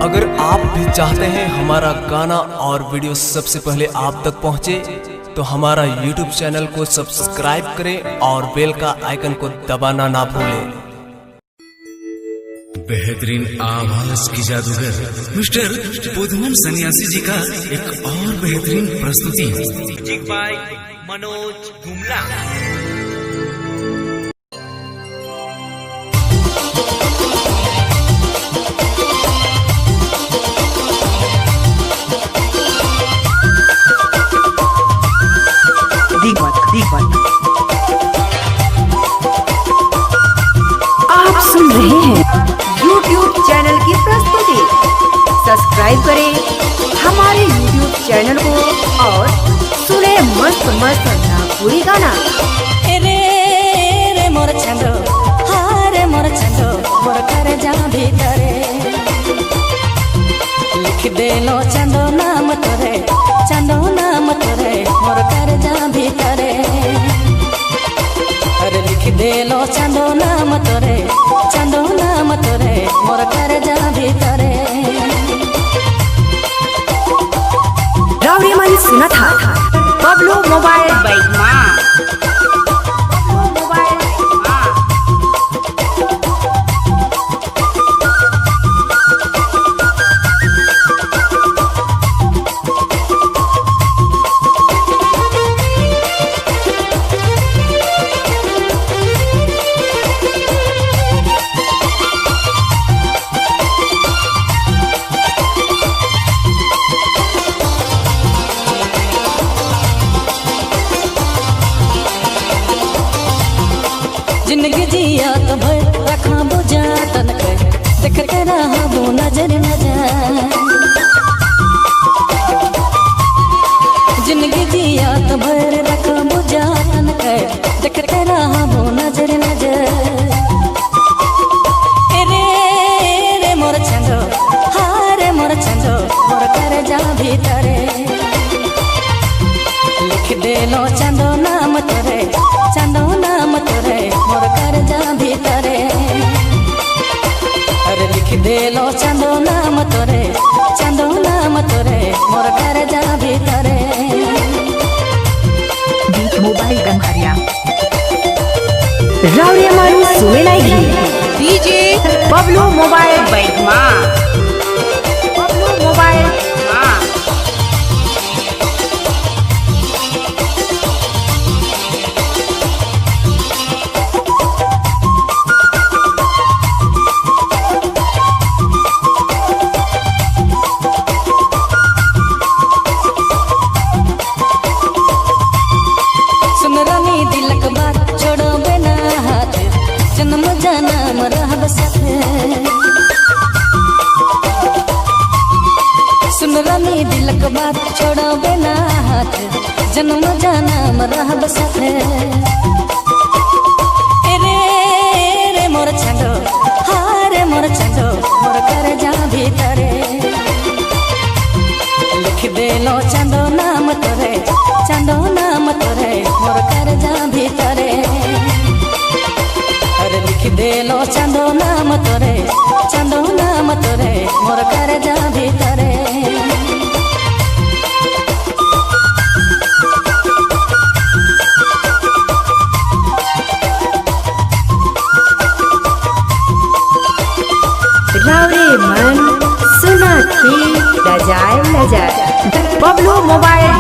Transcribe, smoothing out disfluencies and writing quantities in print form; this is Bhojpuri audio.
अगर आप भी चाहते हैं हमारा गाना और वीडियो सबसे पहले आप तक पहुंचे, तो हमारा YouTube चैनल को सब्सक्राइब करें और बेल का आइकन को दबाना ना भूलें। बेहतरीन आवाज की जादूगर मिस्टर बुधमन सन्यासी जी का एक और बेहतरीन प्रस्तुति म्यूजिक बाय मनोज गुमला। आप सुन रहे हैं YouTube चैनल की प्रस्तुति। सब्सक्राइब करें हमारे YouTube चैनल को और सुने मस्त मस्त नागपुरी गाना। रे रे मोर छंदो, हारे मोर छंदो, मोर करे जा भीतरे लिख देलो चंदो नाम तोरे, चंदो नाम तोरे, मोर करे जा भीतरे। अरे लिख देलो चंदो नाम तोरे, चंदो नाम तोरे, मोर करे जा भीतरे। रावड़ी मन सुना था बबलू मोबाइल बैगमा। जिंदगी जिया तो भय रखा बुझा तन कर देखते रहा वो नजर न जाए। जिंदगी जिया तो भय रखा बुझा तन कर देखते रहा वो नजर न जाए। रे रे मोर छंदो, हारे मोर छंदो, मोर करे जा भीतरे लिख देलो चंदो नाम तोरे, चंदो नाम तोरे, मोर कर जा भीतरे। अरे लिख देलो चंदो नाम तोरे, चंदो नाम तोरे, मोर कर जा भीतरे। बीट मोबाइल गंभरिया रावड़ी मन सुने लागी डीजे बबलू मोबाइल बैगमा। बबलू मोबाइल जन्म जन्म रहब साथे। सुन रानी दिलक बात छोड़ो बिना हाथ, जन्म जन्म रहब साथे। रे रे मोर छंदो, हारे मोर छंदो, मोर करे जा भीतरे लिख देलो चंदो नाम तोरे, चंदो नाम तोरे, मोर करे जा भीतरे। अरे लिख देलो चंदो नाम तोरे, चंदो नाम तोरे, मोर करे जा भीतरे। रावड़ी मन सुना थी लजाए लजाए बबलू मोबाइल